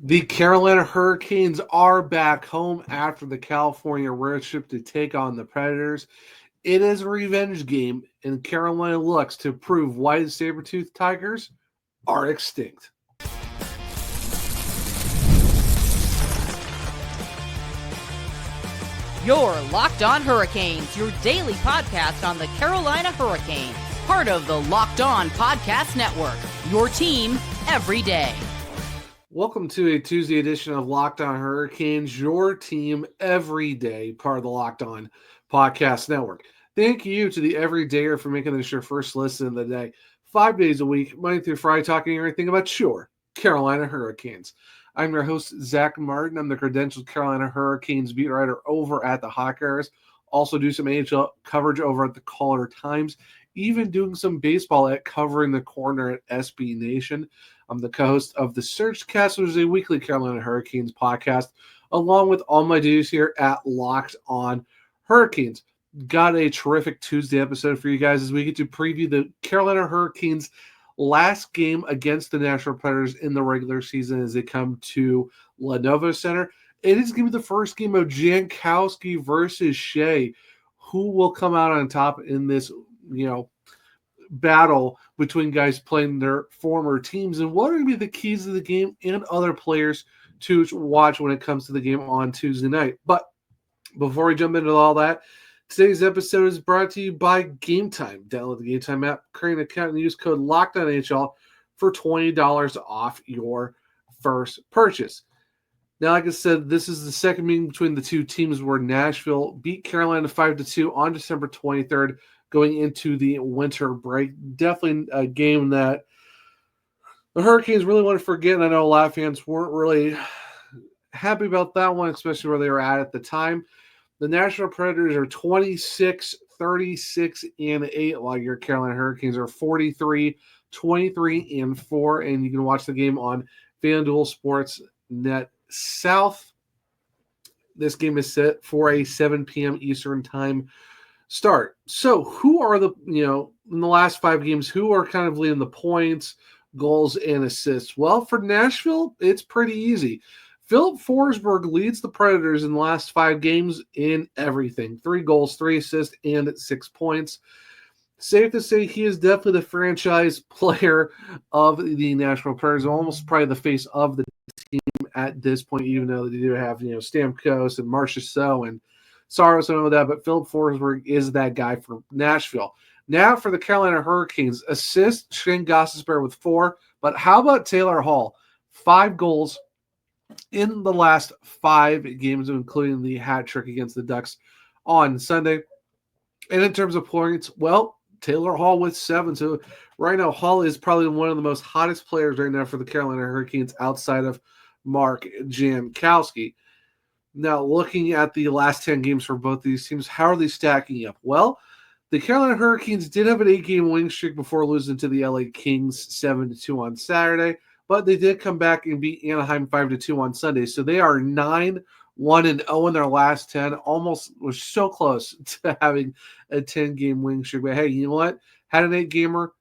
The Carolina Hurricanes are back home after the California road trip to take on the Predators. It is a revenge game, and Carolina looks to prove why the saber-toothed Tigers are extinct. You're Locked On Hurricanes, your daily podcast on the Carolina Hurricanes. Part of the Locked On Podcast Network, your team every day. Welcome to a Tuesday edition of Locked On Hurricanes, your team every day, part of the Locked On Podcast Network. Thank you to the everydayer for making this your first listen of the day. 5 days a week, Monday through Friday, talking everything about your Carolina Hurricanes. I'm your host, Zach Martin. I'm the credentialed Carolina Hurricanes beat writer over at the Hawkeyes. Also do some AHL coverage over at the Caller Times. Even doing some baseball at Covering the Corner at SB Nation. I'm the co-host of the Surgecast, which is a weekly Carolina Hurricanes podcast, along with all my duties here at Locked On Hurricanes. Got a terrific Tuesday episode for you guys as we get to preview the Carolina Hurricanes' last game against the Nashville Predators in the regular season as they come to Lenovo Center. It is going to be the first game of Jankowski versus Skjei. Who will come out on top in this, battle between guys playing their former teams, and what are going to be the keys of the game and other players to watch when it comes to the game on Tuesday night. But before we jump into all that, today's episode is brought to you by Game Time. Download the Game Time app, create an account, and use code LOCKEDONNHL for $20 off your first purchase. Now, like I said, this is the second meeting between the two teams where Nashville beat Carolina 5-2 on December 23rd, going into the winter break. Definitely a game that the Hurricanes really want to forget, and I know a lot of fans weren't really happy about that one, especially where they were at the time. The Nashville Predators are 26, 36, and 8, while your Carolina Hurricanes are 43, 23, and 4, and you can watch the game on FanDuel Sportsnet South. This game is set for a 7 p.m. Eastern time start. So who are the, in the last 5 games, who are kind of leading the points, goals, and assists? Well, for Nashville, it's pretty easy. Philip Forsberg leads the Predators in the last 5 games in everything. 3 goals, 3 assists, and 6 points. Safe to say he is definitely the franchise player of the Nashville Predators, almost probably the face of the team at this point, even though they do have, Stamkos and Marchessault and Saros and all that, but Philip Forsberg is that guy for Nashville. Now for the Carolina Hurricanes, assist Shane Gostisbehere with 4, but how about Taylor Hall? 5 goals in the last 5 games, including the hat trick against the Ducks on Sunday. And in terms of points, well, Taylor Hall with 7. So right now, Hall is probably one of the most hottest players right now for the Carolina Hurricanes outside of Mark Jankowski. Now, looking at the last 10 games for both these teams, how are they stacking up? Well, the Carolina Hurricanes did have an 8-game winning streak before losing to the LA Kings 7-2 on Saturday, but they did come back and beat Anaheim 5-2 on Sunday. So they are 9-1-0 in their last 10. Almost was so close to having a 10-game winning streak. But hey, you know what? Had an 8-gamer,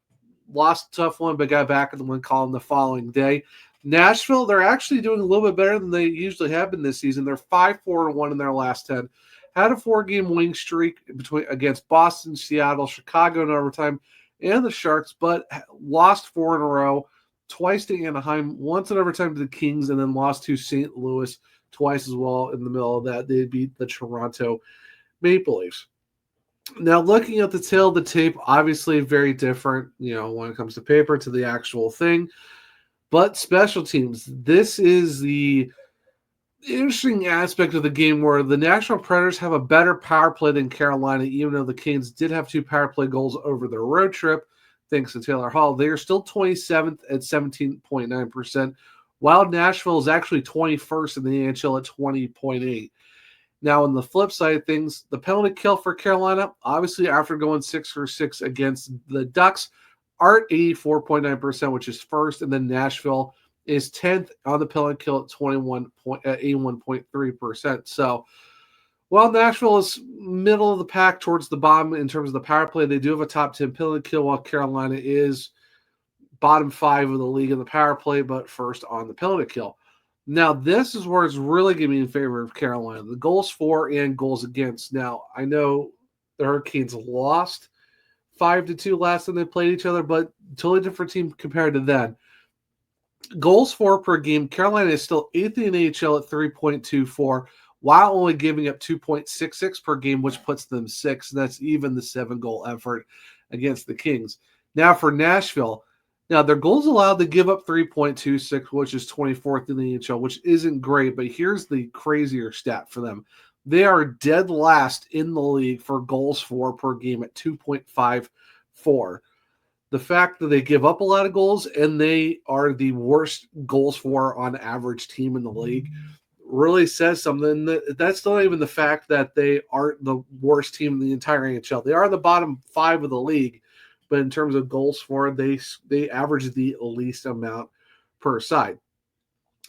lost a tough one, but got back in the win column the following day. Nashville, they're actually doing a little bit better than they usually have been this season. They're 5-4-1 in their last 10. Had a 4-game winning streak against Boston, Seattle, Chicago in overtime, and the Sharks, but lost 4 in a row, twice to Anaheim, once in overtime to the Kings, and then lost to St. Louis twice as well in the middle of that. They beat the Toronto Maple Leafs. Now, looking at the tail of the tape, obviously very different, when it comes to paper to the actual thing. But special teams, this is the interesting aspect of the game where the Nashville Predators have a better power play than Carolina, even though the Canes did have 2 power play goals over their road trip, thanks to Taylor Hall. They are still 27th at 17.9%, while Nashville is actually 21st in the NHL at 20.8%. Now, on the flip side of things, the penalty kill for Carolina, obviously after going 6-for-6 against the Ducks, are at 84.9%, which is first, and then Nashville is 10th on the penalty kill at 81.3%. So while Nashville is middle of the pack towards the bottom in terms of the power play, they do have a top 10 penalty kill, while Carolina is bottom 5 of the league in the power play, but first on the penalty kill. Now, this is where it's really going to be in favor of Carolina. The goals for and goals against. Now, I know the Hurricanes lost 5-2 last time they played each other, but totally different team compared to then. Goals for per game, Carolina is still 8th in the NHL at 3.24, while only giving up 2.66 per game, which puts them 6th. That's even the 7-goal effort against the Kings. Now for Nashville, now their goals allowed to give up 3.26, which is 24th in the NHL, which isn't great, but here's the crazier stat for them. They are dead last in the league for goals for per game at 2.54. The fact that they give up a lot of goals and they are the worst goals for on average team in the league really says something. That's not even the fact that they aren't the worst team in the entire NHL. They are the bottom 5 of the league, but in terms of goals for, they average the least amount per side.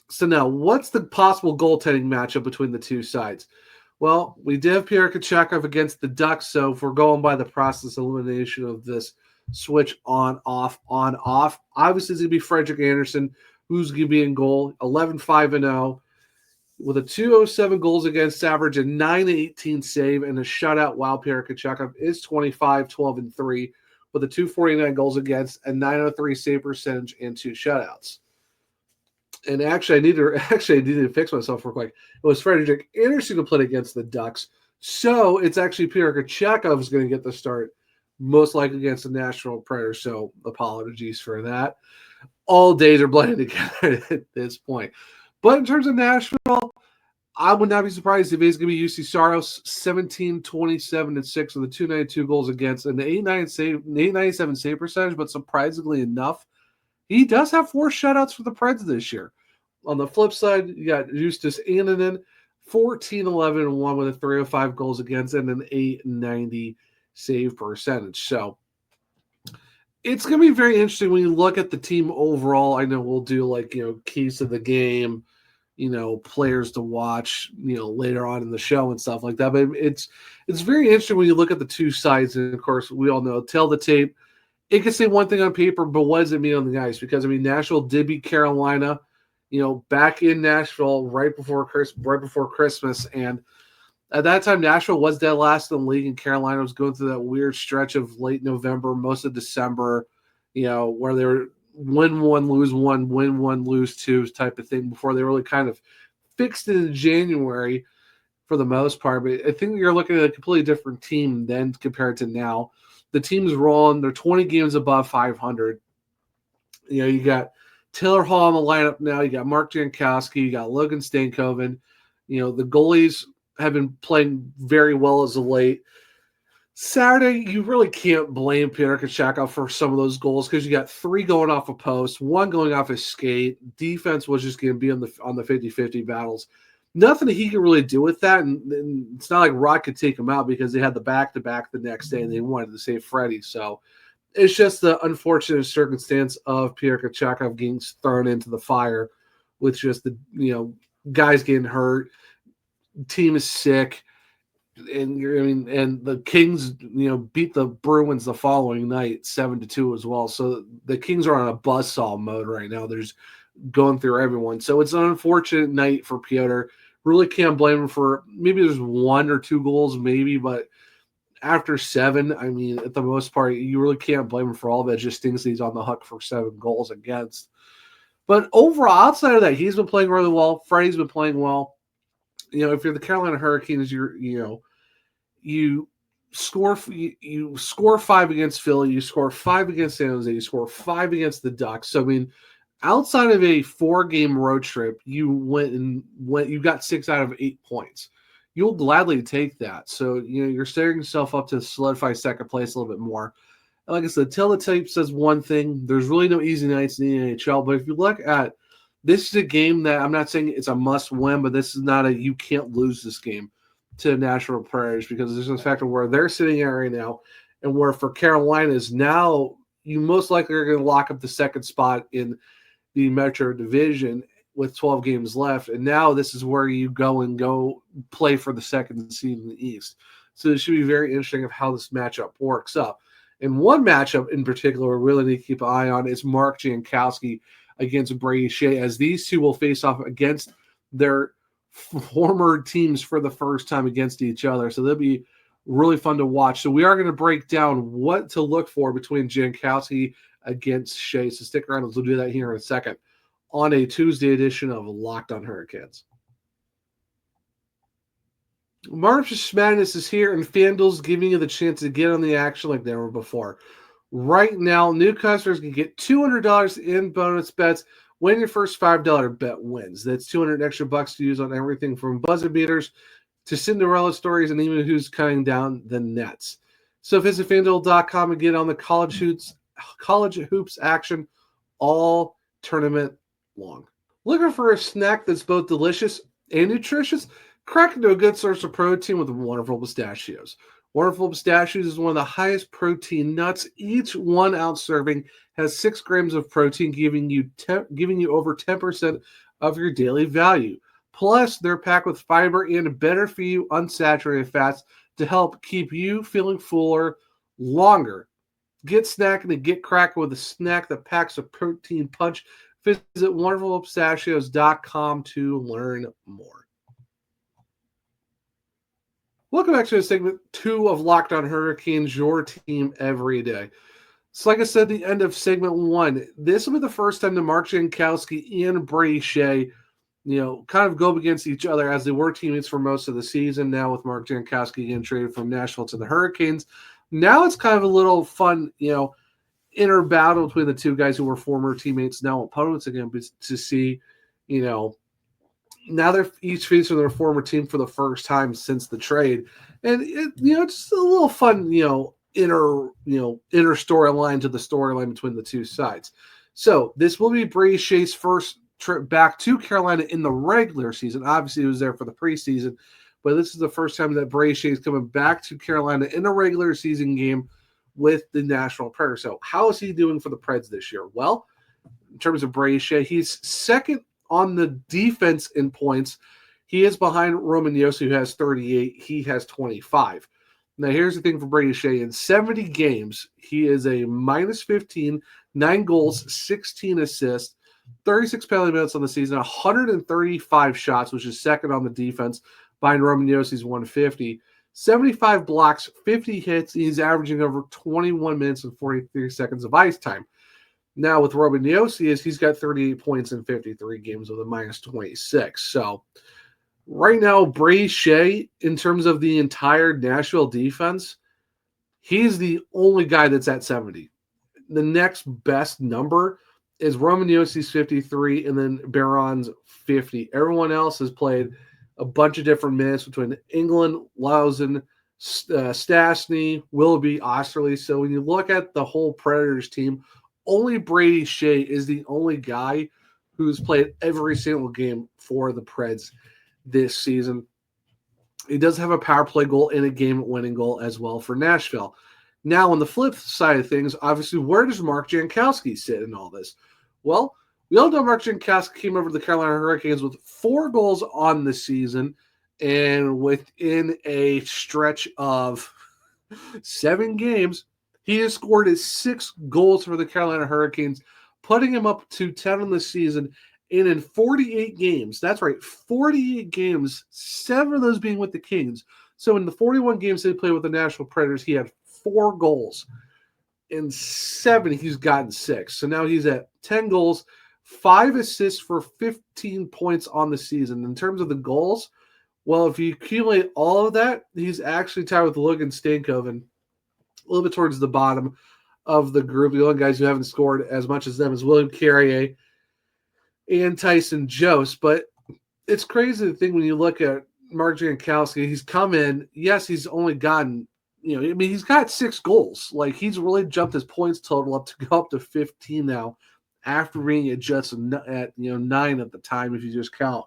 So now, what's the possible goaltending matchup between the two sides? Well, we did have Pyotr Kochetkov against the Ducks, so if we're going by the process elimination of this switch on, off, obviously it's going to be Frederick Anderson, who's going to be in goal, 11-5-0, with a 207 goals against average, a 9-18 save, and a shutout, while Pyotr Kochetkov is 25-12-3, with a 249 goals against, a 903 save percentage, and 2 shutouts. And actually, I need to fix myself real quick. It was Frederick Anderson who played against the Ducks, so it's actually Pyotr Kochetkov who's going to get the start, most likely against the Nashville Predators. So apologies for that. All days are blending together at this point. But in terms of Nashville, I would not be surprised if he's going to be UC Saros, 17, 27, and 6 with the 292 goals against and the 897 save percentage. But surprisingly enough, he does have 4 shutouts for the Preds this year. On the flip side, you got Justus Annunen, 14-11-1 with a 305 goals against and an 890 save percentage. So it's going to be very interesting when you look at the team overall. I know we'll do keys to the game, players to watch, later on in the show and stuff like that. But it's very interesting when you look at the two sides. And of course, we all know, tell the tape. It can say one thing on paper, but what does it mean on the ice? Because Nashville did beat Carolina, back in Nashville right before Christmas, and at that time Nashville was dead last in the league, and Carolina was going through that weird stretch of late November, most of December, where they were win one, lose one, win one, lose two type of thing before they really kind of fixed it in January for the most part. But I think you're looking at a completely different team then compared to now. The team's rolling. They're 20 games above 500. You got Taylor Hall in the lineup now. You got Mark Jankowski. You got Logan Stankoven. The goalies have been playing very well as of late. Saturday, you really can't blame Pyotr Kochetkov for some of those goals because you got 3 going off a post, 1 going off his skate. Defense was just going to be on the 50-50 battles. Nothing he could really do with that, and it's not like Rock could take him out because they had the back-to-back the next day and they wanted to save Freddie. So it's just the unfortunate circumstance of Pyotr Kochetkov getting thrown into the fire with just the guys getting hurt, team is sick, and the Kings beat the Bruins the following night 7-2 as well. So the Kings are on a buzzsaw mode right now. There's going through everyone. So it's an unfortunate night for Pyotr. Really can't blame him for maybe there's 1 or 2 goals, maybe, but after 7, at the most part, you really can't blame him for all of it. It just thinks he's on the hook for 7 goals against. But overall, outside of that, he's been playing really well. Freddie's been playing well. If you're the Carolina Hurricanes, you score 5 against Philly, you score 5 against San Jose, you score 5 against the Ducks. So outside of a 4-game road trip, you got 6 out of 8 points. You'll gladly take that. So, you're setting yourself up to solidify second place a little bit more. And like I said, Tell the Tape says one thing. There's really no easy nights in the NHL. But if you look at this is a game that I'm not saying it's a must win, but this is not you can't lose this game to Nashville Predators because there's the fact of where they're sitting at right now and where for Carolina is now you most likely are going to lock up the second spot in the Metro Division with 12 games left. And now this is where you go play for the second seed in the East. So it should be very interesting of how this matchup works up. And one matchup in particular we really need to keep an eye on is Mark Jankowski against Brady Skjei, as these two will face off against their former teams for the first time against each other. So that'll be really fun to watch. So we are going to break down what to look for between Jankowski against Skjei. So stick around as we'll do that here in a second on a Tuesday edition of Locked on Hurricanes. March Madness is here, and FanDuel's giving you the chance to get on the action like never before. Right now, new customers can get $200 in bonus bets when your first $5 bet wins. That's $200 extra bucks to use on everything from buzzer beaters to Cinderella stories and even who's cutting down the nets. So visit FanDuel.com and get on the college hoops action all tournament long. Looking for a snack that's both delicious and nutritious? Crack into a good source of protein with wonderful pistachios. Wonderful Pistachios is one of the highest protein nuts. Each 1 ounce serving has 6 grams of protein, giving you over 10% of your daily value. Plus, they're packed with fiber and better for you unsaturated fats to help keep you feeling fuller longer. Get snacking and get cracking with a snack that packs a protein punch. Visit wonderfulpistachios.com to learn more. Welcome back to segment 2 of Locked on Hurricanes, your team every day. So like I said, the end of segment 1, this will be the first time that Mark Jankowski and Brady Skjei, kind of go up against each other, as they were teammates for most of the season. Now with Mark Jankowski getting traded from Nashville to the Hurricanes, now it's kind of a little fun, inner battle between the two guys who were former teammates, now opponents again, to see, now they're each facing their former team for the first time since the trade. And it's just a little fun, inner storyline to the storyline between the two sides. So this will be Brady Skjei's first trip back to Carolina in the regular season. Obviously, he was there for the preseason, but this is the first time that Brady Skjei is coming back to Carolina in a regular season game with the Nashville Predators. So how is he doing for the Preds this year? Well, in terms of Brady Skjei, he's second on the defense in points. He is behind Roman Josi, who has 38. He has 25. Now, here's the thing for Brady Skjei. In 70 games, he is a minus 15, 9 goals, 16 assists, 36 penalty minutes on the season, 135 shots, which is second on the defense, behind Roman Josi's 150. 75 blocks, 50 hits. He's averaging over 21 minutes and 43 seconds of ice time. Now with Roman Josi, he's got 38 points in 53 games with a minus 26. So right now, Brady Skjei, in terms of the entire Nashville defense, he's the only guy that's at 70. The next best number is Roman Josi's 53 and then Baron's 50. Everyone else has played a bunch of different minutes between England, Lausen, Stastny, Willoughby, Osterley. So when you look at the whole Predators team, only Brady Skjei is the only guy who's played every single game for the Preds this season. He does have a power play goal and a game-winning goal as well for Nashville. Now, on the flip side of things, obviously, where does Mark Jankowski sit in all this? Well, we all know Mark Jankowski came over to the Carolina Hurricanes with 4 goals on the season, and within a stretch of 7 games, he has scored his 6 goals for the Carolina Hurricanes, putting him up to 10 on the season. And in 48 games, that's right, 48 games, 7 of those being with the Kings. So in the 41 games they played with the Nashville Predators, he had 4 goals. In 7, he's gotten 6. So now he's at 10 goals, 5 assists for 15 points on the season. In terms of the goals, well, if you accumulate all of that, he's actually tied with Logan Stankoven, and a little bit towards the bottom of the group. The only guys who haven't scored as much as them is William Carrier and Tyson Jost. But it's crazy to think when you look at Mark Jankowski, he's come in. Yes, he's only gotten, he's got 6 goals. Like, he's really jumped his points total up to go up to 15 now, after being at just at 9 at the time, if you just count,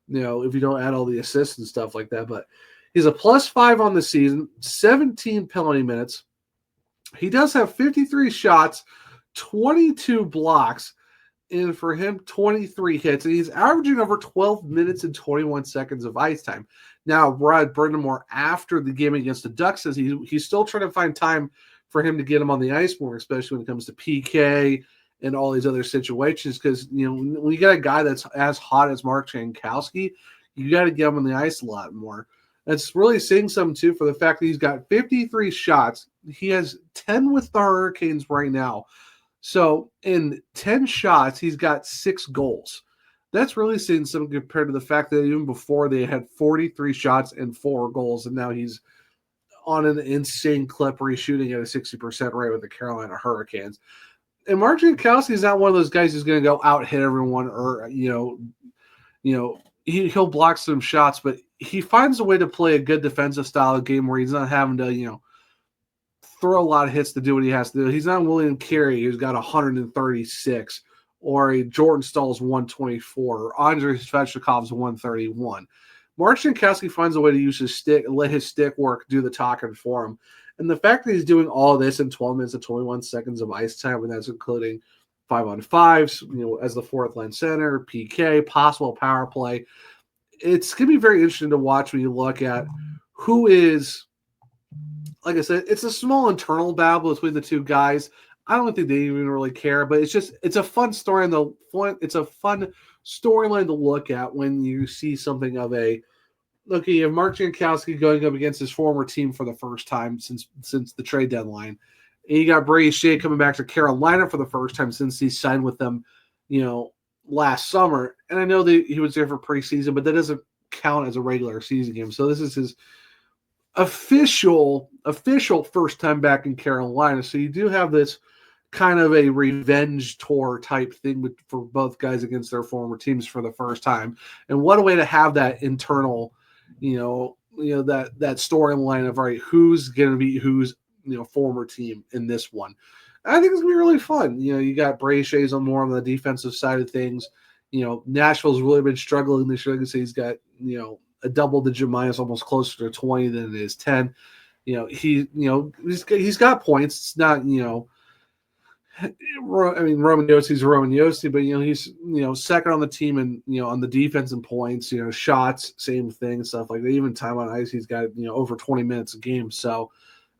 if you don't add all the assists and stuff like that. But he's a +5 on the season, 17 penalty minutes. He does have 53 shots, 22 blocks, and for him, 23 hits. And he's averaging over 12 minutes and 21 seconds of ice time. Now, Brad Brindamore, after the game against the Ducks, says he's still trying to find time for him to get him on the ice more, especially when it comes to PK in all these other situations because, when you got a guy that's as hot as Mark Jankowski, you got to get him on the ice a lot more. That's really saying something, too, for the fact that he's got 53 shots. He has 10 with the Hurricanes right now. So in 10 shots, he's got 6 goals. That's really saying something compared to the fact that even before they had 43 shots and 4 goals, and now he's on an insane clip where he's shooting at a 60% rate with the Carolina Hurricanes. And Mark Jankowski is not one of those guys who's going to go out hit everyone or, he'll block some shots, but he finds a way to play a good defensive style of game where he's not having to, throw a lot of hits to do what he has to do. He's not William Carey, who's got 136, or a Jordan Stahl's 124, or Andrei Svechnikov's 131. Mark Jankowski finds a way to use his stick and let his stick work do the talking for him. And the fact that he's doing all of this in 12 minutes and 21 seconds of ice time, and that's including 5-on-5s, as the fourth line center, PK, possible power play. It's going to be very interesting to watch when you look at who is, like I said, it's a small internal battle between the two guys. I don't think they even really care, but it's a fun story. It's a fun storyline to look at when you see something of you have Mark Jankowski going up against his former team for the first time since the trade deadline. And you got Brady Skjei coming back to Carolina for the first time since he signed with them, last summer. And I know that he was there for preseason, but that doesn't count as a regular season game. So this is his official first time back in Carolina. So you do have this kind of a revenge tour type thing for both guys against their former teams for the first time. And what a way to have that internal, that storyline of, all right, who's going to be who's, former team in this one. I think it's going to be really fun. You got Brady Skjei's on the defensive side of things. Nashville's really been struggling this year. I can say he's got, a double-digit minus, almost closer to 20 than it is 10. He's got points. It's not, Roman Yossi's Roman Yossi, but he's second on the team and on the defense and points. Shots, same thing, stuff like that. Even time on ice, he's got over 20 minutes a game. So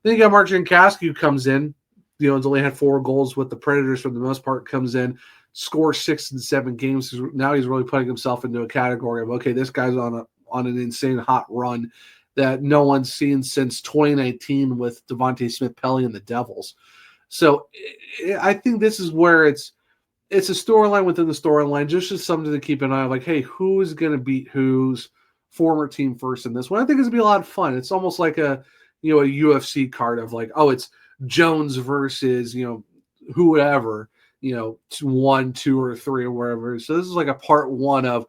then you got Mark Jankowski who comes in. Has only had 4 goals with the Predators for the most part. Comes in, scores 6 and 7 games. Now he's really putting himself into a category of, okay, this guy's on an insane hot run that no one's seen since 2019 with Devontae Smith-Pelly and the Devils. So I think this is where it's a storyline within the storyline, just as something to keep an eye on, like, hey, who's going to beat whose former team first in this one? I think it's going to be a lot of fun. It's almost like a UFC card of like, oh, it's Jones versus, whoever, 1, 2, or 3 or wherever. So this is like a part 1 of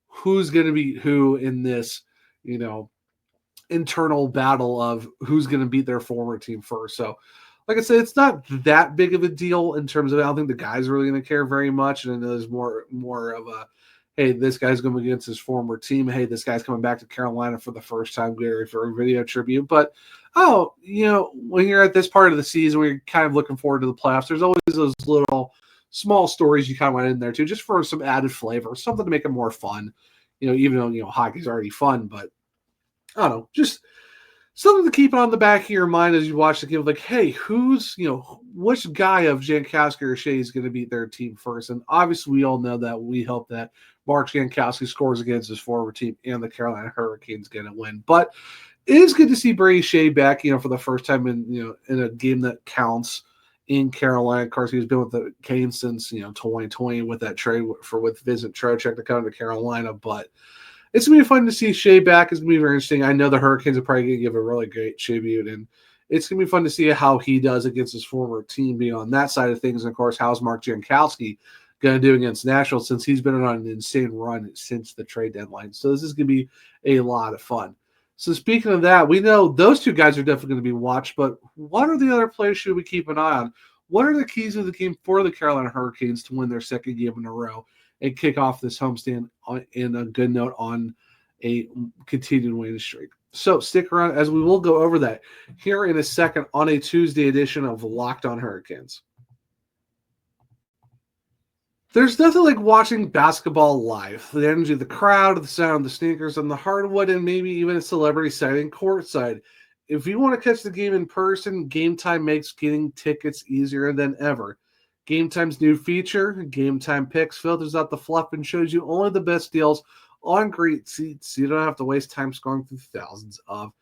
who's going to beat who in this, internal battle of who's going to beat their former team first. So, like I said, it's not that big of a deal in terms of, I don't think the guys are really going to care very much. And I know there's more of a, hey, this guy's going against his former team. Hey, this guy's coming back to Carolina for the first time, Gary, for a video tribute. But, when you're at this part of the season where you're kind of looking forward to the playoffs, there's always those little small stories you kind of want in there too, just for some added flavor, something to make it more fun. Even though, hockey's already fun, but I don't know, just something to keep on the back of your mind as you watch the game. Like, hey, who's, which guy of Jankowski or Skjei is going to beat their team first? And obviously we all know that. We hope that Mark Jankowski scores against his former team and the Carolina Hurricanes going to win. But it is good to see Brady Skjei back, for the first time in a game that counts in Carolina. Of course, he's been with the Canes since, 2020 with that trade with Vincent Trocheck to come to Carolina. But it's going to be fun to see Skjei back. It's going to be very interesting. I know the Hurricanes are probably going to give a really great tribute, and it's going to be fun to see how he does against his former team being on that side of things. And, of course, how's Mark Jankowski going to do against Nashville since he's been on an insane run since the trade deadline. So this is going to be a lot of fun. So speaking of that, we know those two guys are definitely going to be watched, but what are the other players should we keep an eye on? What are the keys of the game for the Carolina Hurricanes to win their second game in a row and kick off this homestand in a good note on a continued winning streak? So stick around as we will go over that here in a second on a Tuesday edition of Locked On Hurricanes. There's nothing like watching basketball live. The energy of the crowd, the sound of the sneakers on the hardwood, and maybe even a celebrity sighting courtside. If you want to catch the game in person, Game Time makes getting tickets easier than ever. Game Time's new feature, Game Time Picks, filters out the fluff and shows you only the best deals on great seats, so you don't have to waste time scrolling through thousands of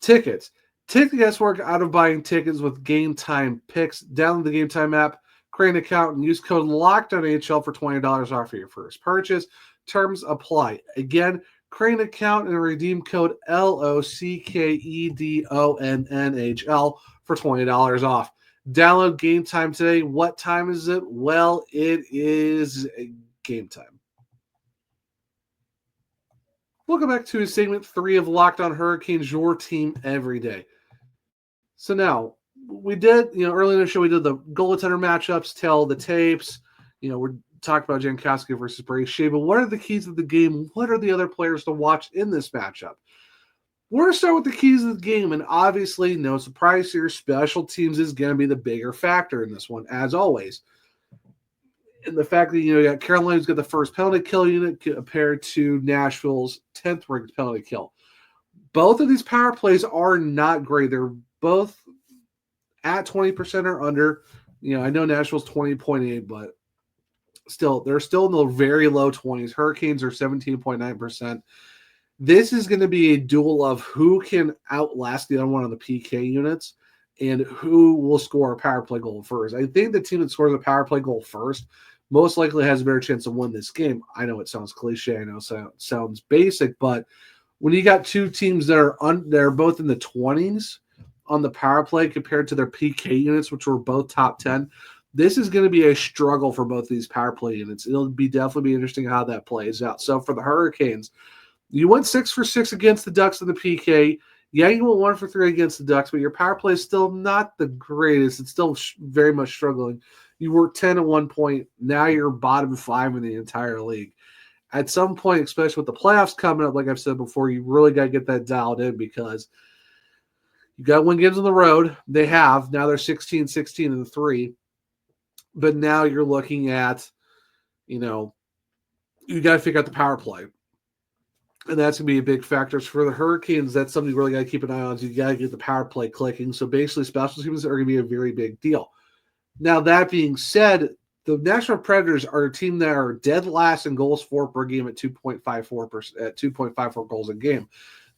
tickets. Take the guesswork out of buying tickets with Game Time Picks. Download the Game Time app, create an account, and use code LOCKEDONHL for $20 off of your first purchase. Terms apply. Again, create an account and redeem code LOCKEDONNHL for $20 off. Download Game Time today. What time is it? Well, it is game time. Welcome back to segment 3 of Locked On Hurricanes, your team every day. So now, we did, early in the show, we did the goaltender matchups, tell the tapes. We're talking about Jankowski versus Brady Skjei, but what are the keys of the game? What are the other players to watch in this matchup? We're going to start with the keys of the game, and obviously, no surprise here, special teams is going to be the bigger factor in this one, as always. And the fact that, you got Carolina's got the first penalty kill unit compared to Nashville's 10th ranked penalty kill. Both of these power plays are not great. They're both at 20% or under. I know Nashville's 20.8, but still, they're still in the very low 20s. Hurricanes are 17.9%. This is going to be a duel of who can outlast the other one on the PK units and who will score a power play goal first. I think the team that scores a power play goal first most likely has a better chance to win this game. I know it sounds cliche. I know it sounds basic, but when you got two teams that are both in the 20s on the power play compared to their PK units, which were both top 10, this is going to be a struggle for both these power play units. It'll definitely be interesting how that plays out. So for the Hurricanes, you went 6 for 6 against the Ducks in the PK. Yeah, you went 1 for 3 against the Ducks, but your power play is still not the greatest. It's still very much struggling. You were 10 at one point. Now you're bottom 5 in the entire league. At some point, especially with the playoffs coming up, like I've said before, you really got to get that dialed in because you got to win games on the road. They have. Now they're 16, and 3. But now you're looking at, you got to figure out the power play. And that's going to be a big factor. So for the Hurricanes, that's something you really got to keep an eye on. So you got to get the power play clicking. So basically, special teams are going to be a very big deal. Now, that being said, the Nashville Predators are a team that are dead last in goals for per game at 2.54 goals a game.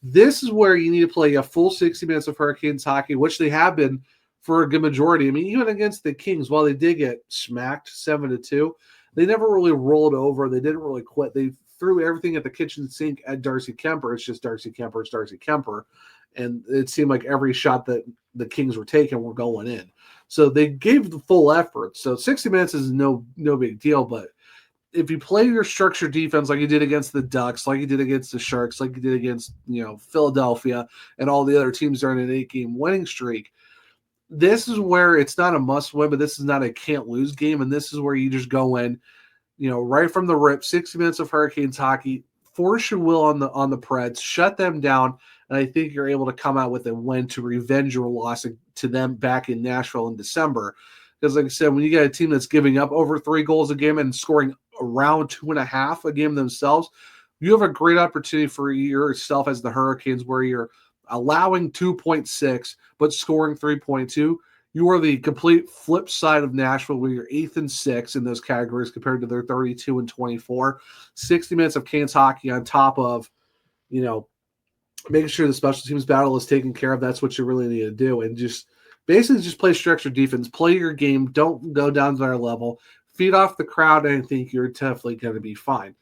This is where you need to play a full 60 minutes of Hurricanes hockey, which they have been for a good majority. I mean, even against the Kings, while they did get smacked 7-2, they never really rolled over. They didn't really quit. They threw everything at the kitchen sink at Darcy Kemper. It's just Darcy Kemper. It's Darcy Kemper. And it seemed like every shot that the Kings were taking were going in. So they gave the full effort. So 60 minutes is no big deal. But if you play your structured defense like you did against the Ducks, like you did against the Sharks, like you did against Philadelphia and all the other teams during an 8-game winning streak, this is where it's not a must-win, but this is not a can't-lose game. And this is where you just go in, right from the rip, 60 minutes of Hurricanes hockey, force your will on the Preds, shut them down, and I think you're able to come out with a win to revenge your loss to them back in Nashville in December. Because like I said, when you got a team that's giving up over 3 goals a game and scoring around 2.5 a game themselves, you have a great opportunity for yourself as the Hurricanes where you're allowing 2.6 but scoring 3.2. You are the complete flip side of Nashville where you're 8th and 6th in those categories compared to their 32 and 24. 60 minutes of Canes hockey on top of, making sure the special teams battle is taken care of. That's what you really need to do. And just basically just play structured defense. Play your game. Don't go down to their level. Feed off the crowd, and I think you're definitely going to be fine.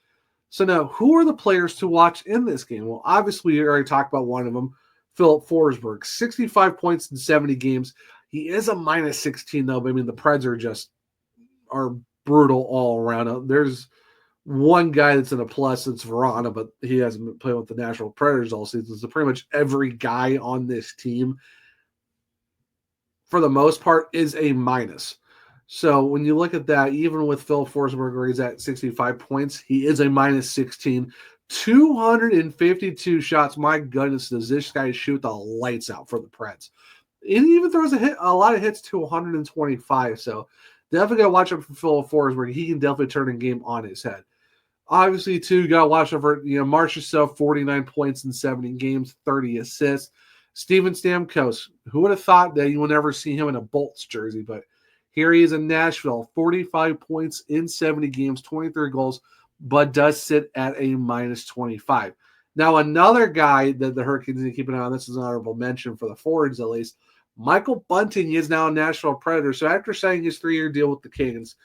So now, who are the players to watch in this game? Well, obviously, we already talked about one of them, Philip Forsberg. 65 points in 70 games. He is a minus 16, though. But, the Preds are brutal all around. There's one guy that's in a plus, it's Verona, but he hasn't been playing with the Nashville Predators all season. So pretty much every guy on this team, for the most part, is a minus. So when you look at that, even with Phil Forsberg, where he's at 65 points, he is a minus 16. 252 shots. My goodness, does this guy shoot the lights out for the Preds. And he even throws a lot of hits to 125. So definitely got to watch out for Phil Forsberg. He can definitely turn a game on his head. Obviously, too, you got to watch out for, Marchessault, 49 points in 70 games, 30 assists. Steven Stamkos, who would have thought that you would never see him in a Bolts jersey, but Here he is in Nashville, 45 points in 70 games, 23 goals, but does sit at a minus 25. Now, another guy that the Hurricanes need to keep an eye on, this is an honorable mention for the forwards at least, Michael Bunting is now a Nashville Predator. So after signing his 3-year deal with the Canes,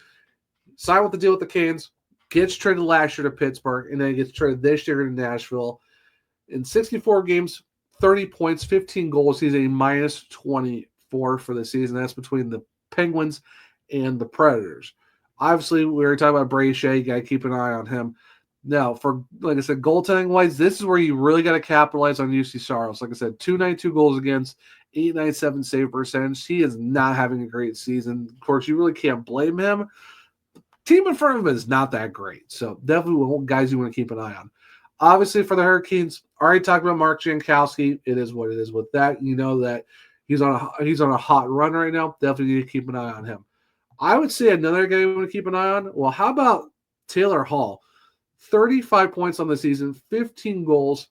signed with the deal with the Canes, gets traded last year to Pittsburgh, and then gets traded this year to Nashville. In 64 games, 30 points, 15 goals. He's a minus 24 for the season. That's between the Penguins and the Predators. Obviously, we were talking about Brady Skjei. Got to keep an eye on him. Now, for, like I said, goaltending-wise, this is where you really got to capitalize on UC Saros. Like I said, 292 goals against, 897 save percentage. He is not having a great season. Of course, you really can't blame him. Team in front of him is not that great. So definitely guys you want to keep an eye on. Obviously, for the Hurricanes, already talked about Mark Jankowski. It is what it is with that. You know that he's on a hot run right now. Definitely need to keep an eye on him. I would say another guy you want to keep an eye on. Well, how about Taylor Hall? 35 points on the season, 15 goals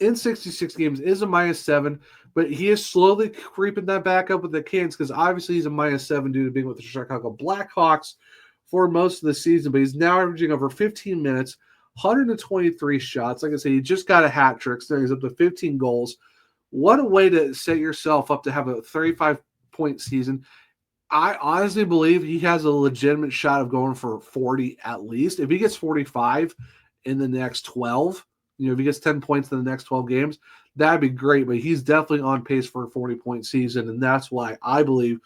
in 66 games, is a minus 7, but he is slowly creeping that back up with the Canes because obviously he's a minus 7 due to being with the Chicago Blackhawks for most of the season, but he's now averaging over 15 minutes, 123 shots. Like I say, he just got a hat trick, so he's up to 15 goals. What a way to set yourself up to have a 35-point season. I honestly believe he has a legitimate shot of going for 40 at least. If he gets 45 in the next 12, if he gets 10 points in the next 12 games, that'd be great. But he's definitely on pace for a 40-point season, and that's why I believe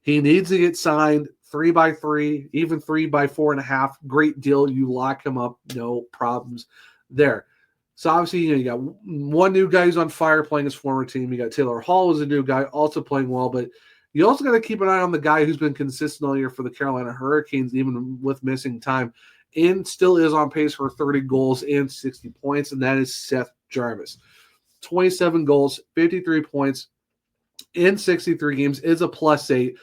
he needs to get signed 3x3, even 3x4.5. Great deal. You lock him up, no problems there. So obviously, you got one new guy who's on fire playing his former team. You got Taylor Hall as a new guy, also playing well, but you also got to keep an eye on the guy who's been consistent all year for the Carolina Hurricanes, even with missing time, and still is on pace for 30 goals and 60 points, and that is Seth Jarvis. 27 goals, 53 points in 63 games, is a +8.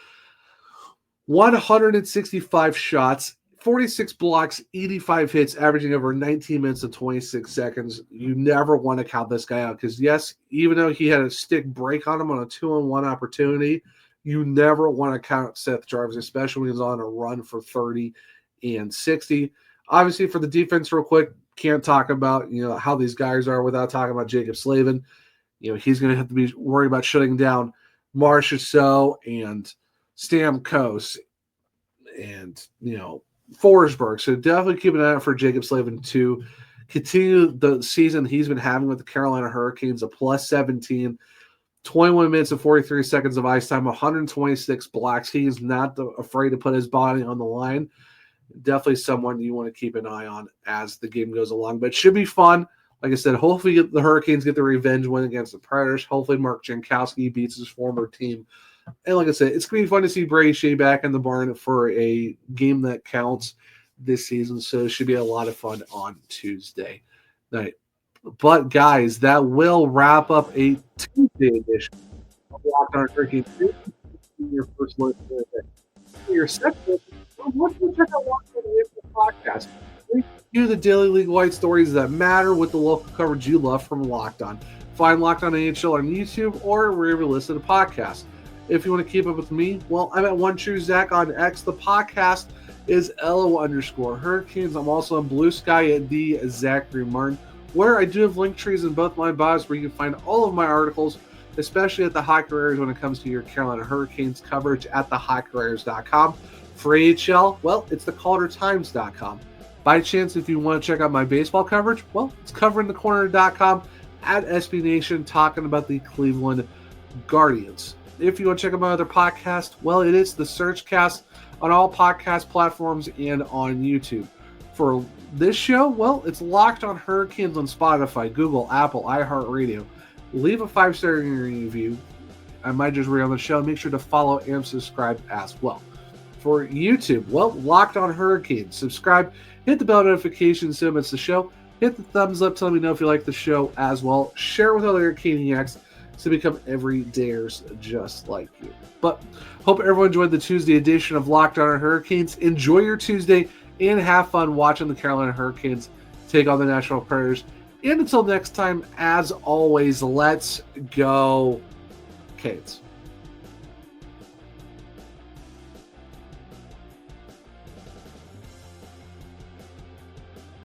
165 shots, 46 blocks, 85 hits, averaging over 19 minutes and 26 seconds. You never want to count this guy out because, yes, even though he had a stick break on him on a 2-on-1 opportunity, you never want to count Seth Jarvis, especially when he's on a run for 30 and 60. Obviously, for the defense, real quick, can't talk about how these guys are without talking about Jacob Slavin. He's going to have to be worried about shutting down Marchessault and Stamkos and Forsberg. So definitely keep an eye out for Jacob Slavin to continue the season he's been having with the Carolina Hurricanes, a +17. 21 minutes and 43 seconds of ice time, 126 blocks. He is not afraid to put his body on the line. Definitely someone you want to keep an eye on as the game goes along. But it should be fun. Like I said, hopefully the Hurricanes get the revenge win against the Predators. Hopefully Mark Jankowski beats his former team. And like I said, it's going to be fun to see Brady Skjei back in the barn for a game that counts this season. So it should be a lot of fun on Tuesday night. But, guys, that will wrap up a Tuesday edition of Locked On Hurricanes. Your first look at your second look. Why don't you check out Locked On the podcast? We do the daily league wide stories that matter with the local coverage you love from Locked On. Find Locked On NHL on YouTube or wherever you listen to podcasts. If you want to keep up with me, well, I'm at OneTrueZach on X. The podcast is LO_Hurricanes. I'm also on Blue Sky at the Zachary Martin, where I do have link trees in both my bios where you can find all of my articles, especially at the Hockey Writers when it comes to your Carolina Hurricanes coverage at thehockeywriters.com. For AHL, well, it's theCalderTimes.com. By chance, if you want to check out my baseball coverage, well, it's coveringthecorner.com at SB Nation talking about the Cleveland Guardians. If you want to check out my other podcast, well, it is the Searchcast on all podcast platforms and on YouTube. For this show, well, it's Locked On Hurricanes on Spotify, Google, Apple, iHeartRadio. Leave a 5-star review. I might just read on the show. Make sure to follow and subscribe as well. For YouTube, well, Locked On Hurricanes. Subscribe, hit the bell notification so it's the show. Hit the thumbs up, tell me know if you like the show as well. Share with other Hurricaniacs to become everydayers just like you. But hope everyone enjoyed the Tuesday edition of Locked On Hurricanes. Enjoy your Tuesday and have fun watching the Carolina Hurricanes take on the Nashville Predators. And until next time, as always, let's go Canes.